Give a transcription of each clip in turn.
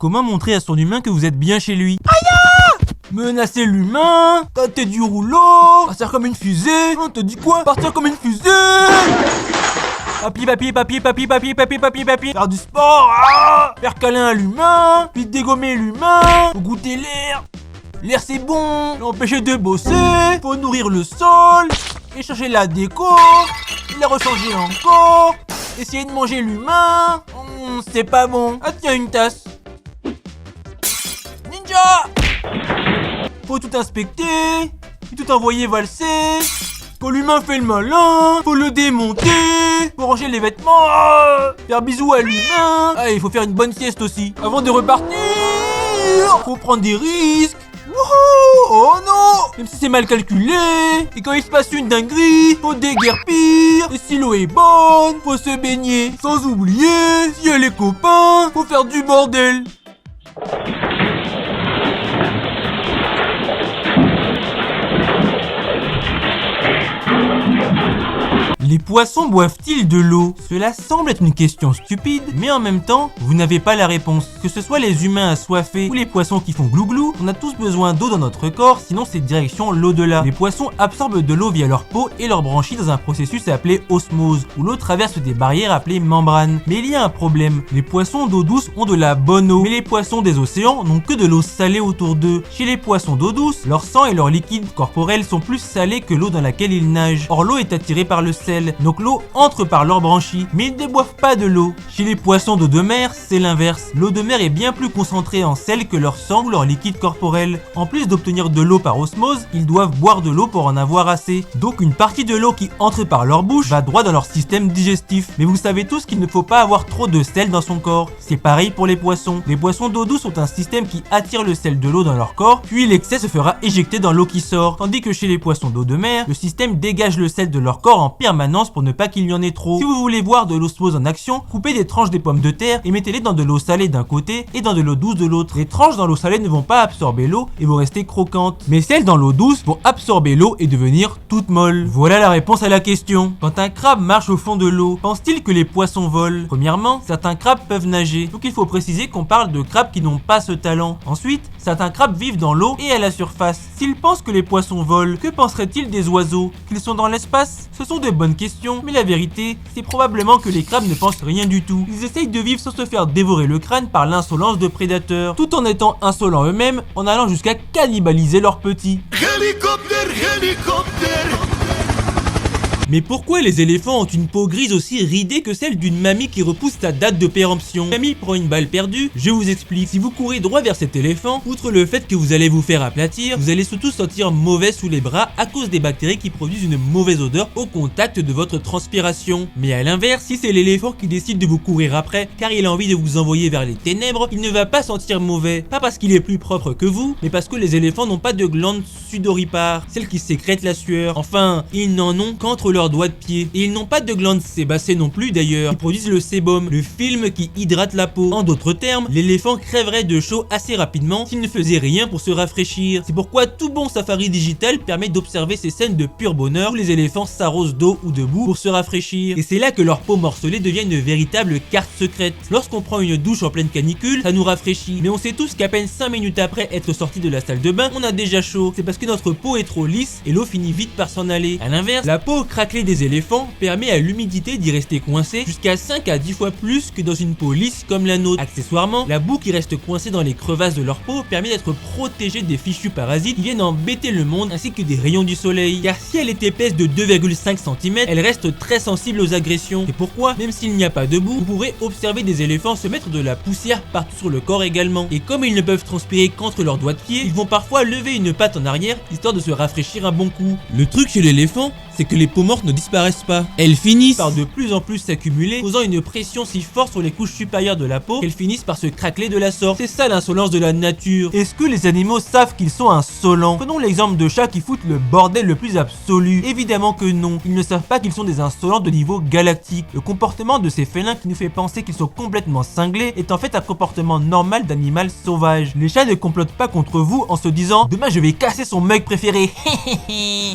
Comment montrer à son humain que vous êtes bien chez lui? Menacer l'humain, tâter du rouleau, partir comme une fusée. On te dit quoi? Partir comme une fusée. Papier. Faire du sport, faire câlin à l'humain, puis dégommer l'humain, faut goûter l'air. L'air c'est bon, l'empêcher de bosser, faut nourrir le sol, échanger la déco, la rechanger encore, essayer de manger l'humain, c'est pas bon. Ah tiens une tasse. Ninja! Faut tout inspecter, puis tout envoyer valser. Quand l'humain fait le malin, faut le démonter. Faut ranger les vêtements, faire bisous à l'humain. Ah, il faut faire une bonne sieste aussi. Avant de repartir, faut prendre des risques. Wouhou! Oh non! Même si c'est mal calculé. Et quand il se passe une dinguerie, faut déguerpir. Et si l'eau est bonne, faut se baigner. Sans oublier, si elle est copain, faut faire du bordel. Les poissons boivent-ils de l'eau? Cela semble être une question stupide, mais en même temps, vous n'avez pas la réponse. Que ce soit les humains assoiffés ou les poissons qui font glouglou, on a tous besoin d'eau dans notre corps, sinon c'est direction l'au-delà. Les poissons absorbent de l'eau via leur peau et leurs branchies dans un processus appelé osmose, où l'eau traverse des barrières appelées membranes. Mais il y a un problème, les poissons d'eau douce ont de la bonne eau, mais les poissons des océans n'ont que de l'eau salée autour d'eux. Chez les poissons d'eau douce, leur sang et leurs liquides corporels sont plus salés que l'eau dans laquelle ils nagent. Or l'eau est attirée par le sel. Donc l'eau entre par leurs branchies, mais ils ne boivent pas de l'eau. Chez les poissons d'eau de mer, c'est l'inverse. L'eau de mer est bien plus concentrée en sel que leur sang ou leur liquide corporel. En plus d'obtenir de l'eau par osmose, ils doivent boire de l'eau pour en avoir assez. Donc une partie de l'eau qui entre par leur bouche va droit dans leur système digestif. Mais vous savez tous qu'il ne faut pas avoir trop de sel dans son corps. C'est pareil pour les poissons. Les poissons d'eau douce ont un système qui attire le sel de l'eau dans leur corps, puis l'excès se fera éjecter dans l'eau qui sort. Tandis que chez les poissons d'eau de mer, le système dégage le sel de leur corps en permanence pour ne pas qu'il y en ait trop. Si vous voulez voir de l'osmose en action, coupez des tranches des pommes de terre et mettez-les dans de l'eau salée d'un côté et dans de l'eau douce de l'autre. Les tranches dans l'eau salée ne vont pas absorber l'eau et vont rester croquantes. Mais celles dans l'eau douce vont absorber l'eau et devenir toutes molles. Voilà la réponse à la question. Quand un crabe marche au fond de l'eau, pense-t-il que les poissons volent? Premièrement, certains crabes peuvent nager. Donc il faut préciser qu'on parle de crabes qui n'ont pas ce talent. Ensuite, certains crabes vivent dans l'eau et à la surface. S'ils pensent que les poissons volent, que penseraient-ils des oiseaux? Qu'ils sont dans l'espace? Ce sont de bonnes questions, mais la vérité, c'est probablement que les crabes ne pensent rien du tout. Ils essayent de vivre sans se faire dévorer le crâne par l'insolence de prédateurs, tout en étant insolents eux-mêmes, en allant jusqu'à cannibaliser leurs petits. Mais pourquoi les éléphants ont une peau grise aussi ridée que celle d'une mamie qui repousse sa date de péremption? Mamie prend une balle perdue, je vous explique. Si vous courez droit vers cet éléphant, outre le fait que vous allez vous faire aplatir, vous allez surtout sentir mauvais sous les bras à cause des bactéries qui produisent une mauvaise odeur au contact de votre transpiration. Mais à l'inverse, si c'est l'éléphant qui décide de vous courir après car il a envie de vous envoyer vers les ténèbres, il ne va pas sentir mauvais. Pas parce qu'il est plus propre que vous, mais parce que les éléphants n'ont pas de glandes sudoripares, celles qui sécrètent la sueur. Enfin, ils n'en ont qu'entre leurs doigts de pied. Et ils n'ont pas de glandes sébacées non plus d'ailleurs, qui produisent le sébum, le film qui hydrate la peau. En d'autres termes, l'éléphant crèverait de chaud assez rapidement s'il ne faisait rien pour se rafraîchir. C'est pourquoi tout bon safari digital permet d'observer ces scènes de pur bonheur où les éléphants s'arrosent d'eau ou de boue pour se rafraîchir. Et c'est là que leur peau morcelée devient une véritable carte secrète. Lorsqu'on prend une douche en pleine canicule, ça nous rafraîchit. Mais on sait tous qu'à peine 5 minutes après être sorti de la salle de bain, on a déjà chaud. C'est parce que notre peau est trop lisse et l'eau finit vite par s'en aller. A l'inverse, la peau craquelée des éléphants permet à l'humidité d'y rester coincée jusqu'à 5 à 10 fois plus que dans une peau lisse comme la nôtre. Accessoirement, la boue qui reste coincée dans les crevasses de leur peau permet d'être protégée des fichus parasites qui viennent embêter le monde ainsi que des rayons du soleil. Car si elle est épaisse de 2,5 cm, elle reste très sensible aux agressions. C'est pourquoi, même s'il n'y a pas de boue, vous pourrez observer des éléphants se mettre de la poussière partout sur le corps également. Et comme ils ne peuvent transpirer qu'entre leurs doigts de pied, ils vont parfois lever une patte en arrière histoire de se rafraîchir un bon coup. Le truc chez l'éléphant, c'est que les peaux mortes ne disparaissent pas. Elles finissent par de plus en plus s'accumuler, causant une pression si forte sur les couches supérieures de la peau qu'elles finissent par se craqueler de la sorte. C'est ça l'insolence de la nature. Est-ce que les animaux savent qu'ils sont insolents? Prenons l'exemple de chats qui foutent le bordel le plus absolu. Évidemment que non. Ils ne savent pas qu'ils sont des insolents de niveau galactique. Le comportement de ces félins qui nous fait penser qu'ils sont complètement cinglés est en fait un comportement normal d'animal sauvage. Les chats ne complotent pas contre vous en se disant « Demain je vais casser son mug préféré ».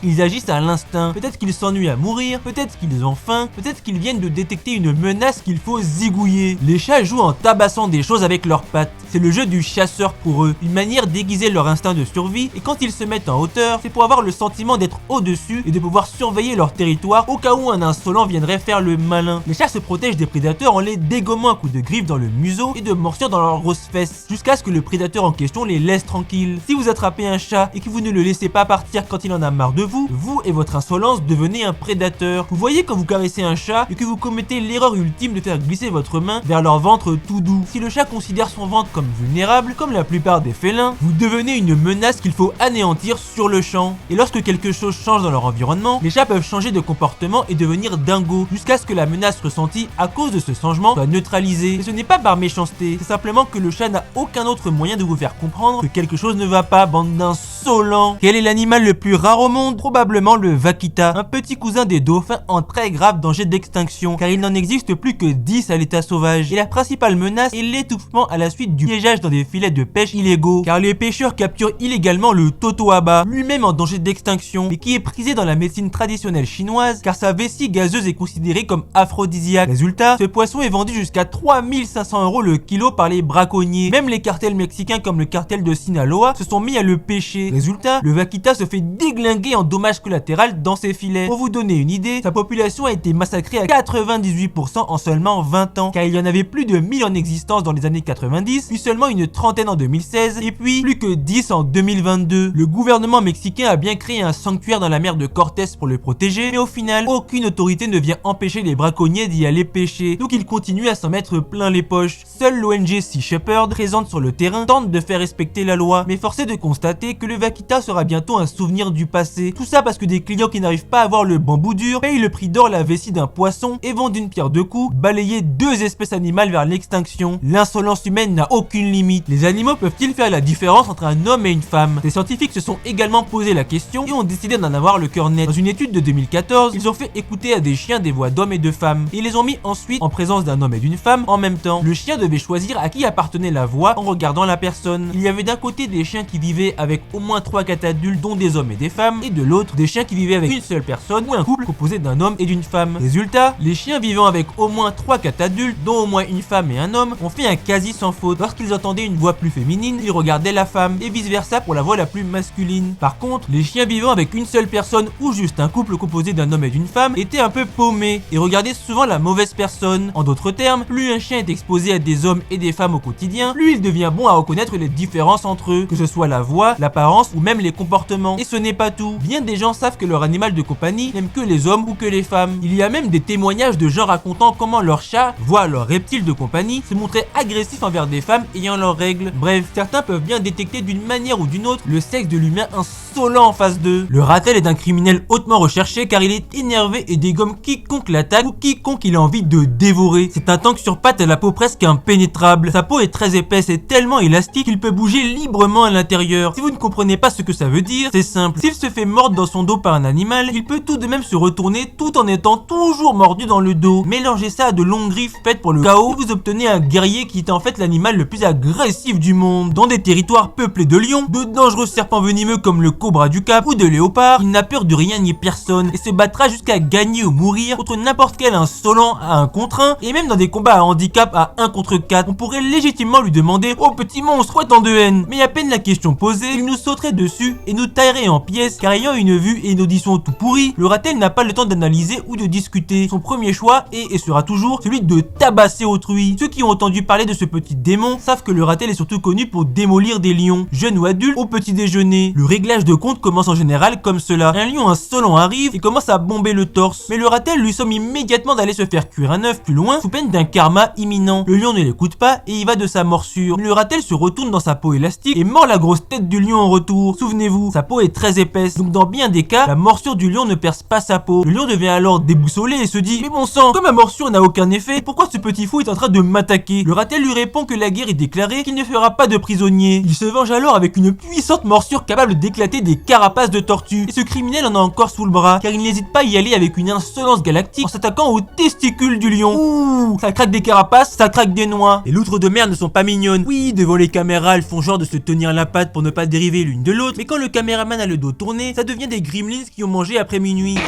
Ils agissent à l'instinct. Peut-être peut-être qu'ils s'ennuient à mourir, peut-être qu'ils ont faim, peut-être qu'ils viennent de détecter une menace qu'il faut zigouiller. Les chats jouent en tabassant des choses avec leurs pattes. C'est le jeu du chasseur pour eux, une manière d'aiguiser leur instinct de survie, et quand ils se mettent en hauteur, c'est pour avoir le sentiment d'être au-dessus et de pouvoir surveiller leur territoire au cas où un insolent viendrait faire le malin. Les chats se protègent des prédateurs en les dégommant à coups de griffes dans le museau et de morsures dans leurs grosses fesses, jusqu'à ce que le prédateur en question les laisse tranquilles. Si vous attrapez un chat et que vous ne le laissez pas partir quand il en a marre de vous, vous et votre insolence devenez un prédateur. Vous voyez quand vous caressez un chat et que vous commettez l'erreur ultime de faire glisser votre main vers leur ventre tout doux. Si le chat considère son ventre comme vulnérable, comme la plupart des félins, vous devenez une menace qu'il faut anéantir sur le champ. Et lorsque quelque chose change dans leur environnement, les chats peuvent changer de comportement et devenir dingos, jusqu'à ce que la menace ressentie à cause de ce changement soit neutralisée. Et ce n'est pas par méchanceté, c'est simplement que le chat n'a aucun autre moyen de vous faire comprendre que quelque chose ne va pas, bande d'insolents. Quel est l'animal le plus rare au monde? Probablement le vaquita, un petit cousin des dauphins en très grave danger d'extinction, car il n'en existe plus que 10 à l'état sauvage. Et la principale menace est l'étouffement à la suite du piégeage dans des filets de pêche illégaux, car les pêcheurs capturent illégalement le totoaba, lui-même en danger d'extinction, et qui est prisé dans la médecine traditionnelle chinoise, car sa vessie gazeuse est considérée comme aphrodisiaque. Résultat, ce poisson est vendu jusqu'à 3500 € le kilo par les braconniers. Même les cartels mexicains comme le cartel de Sinaloa se sont mis à le pêcher. Résultat, le vaquita se fait déglinguer en dommages collatéraux dans ses filets. Pour vous donner une idée, sa population a été massacrée à 98% en seulement 20 ans, car il y en avait plus de 1000 en existence dans les années 90, puis seulement une trentaine en 2016, et puis plus que 10 en 2022. Le gouvernement mexicain a bien créé un sanctuaire dans la mer de Cortés pour le protéger, mais au final, aucune autorité ne vient empêcher les braconniers d'y aller pêcher, donc ils continuent à s'en mettre plein les poches. Seule l'ONG Sea Shepherd, présente sur le terrain, tente de faire respecter la loi, mais force est de constater que le vaquita sera bientôt un souvenir du passé. Tout ça parce que des clients qui n'arrivent pas à voir le bambou dur payent le prix d'or la vessie d'un poisson et vont d'une pierre deux coups balayer deux espèces animales vers l'extinction. L'insolence humaine n'a aucune limite. Les animaux peuvent-ils faire la différence entre un homme et une femme? Les scientifiques se sont également posé la question et ont décidé d'en avoir le cœur net. Dans une étude de 2014, ils ont fait écouter à des chiens des voix d'hommes et de femmes, et ils les ont mis ensuite en présence d'un homme et d'une femme en même temps. Le chien devait choisir à qui appartenait la voix en regardant la personne. Il y avait d'un côté des chiens qui vivaient avec au moins 3-4 adultes, dont des hommes et des femmes, et de l'autre des chiens qui vivaient avec une seule personne ou un couple composé d'un homme et d'une femme. Résultat, les chiens vivant avec au moins 3-4 adultes, dont au moins une femme et un homme, ont fait un quasi sans faute. Lorsqu'ils entendaient une voix plus féminine, ils regardaient la femme, et vice versa pour la voix la plus masculine. Par contre, les chiens vivant avec une seule personne ou juste un couple composé d'un homme et d'une femme étaient un peu paumés et regardaient souvent la mauvaise personne. En d'autres termes, plus un chien est exposé à des hommes et des femmes au quotidien, plus il devient bon à reconnaître les différences entre eux, que ce soit la voix, l'apparence ou même les comportements. Et ce n'est pas tout. Bien des gens savent que leur animal de compagnie n'aime que les hommes ou que les femmes. Il y a même des témoignages de gens racontant comment leur chat, voire leur reptile de compagnie, se montrait agressif envers des femmes ayant leurs règles. Bref, certains peuvent bien détecter d'une manière ou d'une autre le sexe de l'humain insolent en face d'eux. Le ratel est un criminel hautement recherché car il est énervé et dégomme quiconque l'attaque ou quiconque il a envie de dévorer. C'est un tank sur pattes à la peau presque impénétrable. Sa peau est très épaisse et tellement élastique qu'il peut bouger librement à l'intérieur. Si vous ne comprenez pas ce que ça veut dire, c'est simple. S'il se fait mordre dans son dos par un animal, il peut tout de même se retourner tout en étant toujours mordu dans le dos. Mélangez ça à de longues griffes faites pour le chaos et vous obtenez un guerrier qui est en fait l'animal le plus agressif du monde. Dans des territoires peuplés de lions, de dangereux serpents venimeux comme le cobra du Cap ou de léopard, il n'a peur de rien ni personne et se battra jusqu'à gagner ou mourir contre n'importe quel insolent à 1 contre 1 et même dans des combats à handicap à 1 contre 4. On pourrait légitimement lui demander « Oh petit monstre, tant de haine !» Mais à peine la question posée, il nous sauterait dessus et nous taillerait en pièces car ayant une vue et une audition tout pourries, le ratel n'a pas le temps d'analyser ou de discuter. Son premier choix est et sera toujours celui de tabasser autrui. Ceux qui ont entendu parler de ce petit démon savent que le ratel est surtout connu pour démolir des lions, jeunes ou adultes, au petit déjeuner. Le réglage de compte commence en général comme cela. Un lion insolent arrive et commence à bomber le torse. Mais le ratel lui somme immédiatement d'aller se faire cuire un œuf plus loin sous peine d'un karma imminent. Le lion ne l'écoute pas et y va de sa morsure. Le ratel se retourne dans sa peau élastique et mord la grosse tête du lion en retour. Souvenez-vous, sa peau est très épaisse, donc dans bien des cas, la morsure du lion ne perce pas sa peau. Le lion devient alors déboussolé et se dit « Mais bon sang, comme ma morsure n'a aucun effet, pourquoi ce petit fou est en train de m'attaquer ?» Le ratel lui répond que la guerre est déclarée, qu'il ne fera pas de prisonnier. Il se venge alors avec une puissante morsure capable d'éclater des carapaces de tortue. Et ce criminel en a encore sous le bras, car il n'hésite pas à y aller avec une insolence galactique en s'attaquant aux testicules du lion. Ouh, ça craque des carapaces, ça craque des noix. Les loutres de mer ne sont pas mignonnes. Oui, devant les caméras, elles font genre de se tenir la patte pour ne pas dériver l'une de l'autre, mais quand le caméraman a le dos tourné, ça devient des gremlins qui ont mangé après minuit.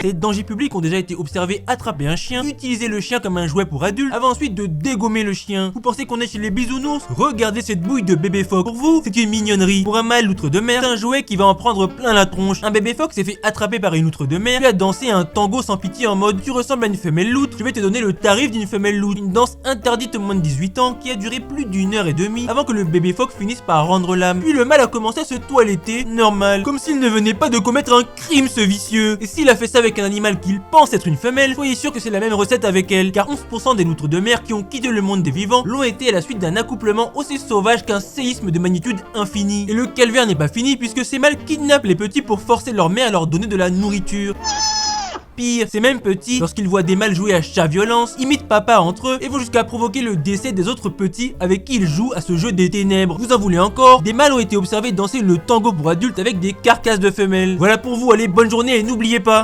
Ces dangers publics ont déjà été observés attraper un chien, utiliser le chien comme un jouet pour adultes, avant ensuite de dégommer le chien. Vous pensez qu'on est chez les bisounours? Regardez cette bouille de bébé phoque. Pour vous, c'est une mignonnerie. Pour un mâle loutre de mer, c'est un jouet qui va en prendre plein la tronche. Un bébé phoque s'est fait attraper par une loutre de mer, puis a dansé un tango sans pitié en mode: tu ressembles à une femelle loutre, je vais te donner le tarif d'une femelle loutre. Une danse interdite aux moins de 18 ans qui a duré plus d'1h30 avant que le bébé phoque finisse par rendre l'âme. Puis le mâle a commencé à se toiletter, normal, comme s'il ne venait pas de commettre un crime, ce vicieux. Et s'il a fait ça avec un animal qu'il pense être une femelle, soyez sûr que c'est la même recette avec elle, car 11% des loutres de mer qui ont quitté le monde des vivants l'ont été à la suite d'un accouplement aussi sauvage qu'un séisme de magnitude infinie. Et le calvaire n'est pas fini puisque ces mâles kidnappent les petits pour forcer leur mère à leur donner de la nourriture. Pire, ces mêmes petits, lorsqu'ils voient des mâles jouer à chat-violence, imitent papa entre eux et vont jusqu'à provoquer le décès des autres petits avec qui ils jouent à ce jeu des ténèbres. Vous en voulez encore? Des mâles ont été observés danser le tango pour adultes avec des carcasses de femelles. Voilà pour vous, allez, bonne journée et n'oubliez pas...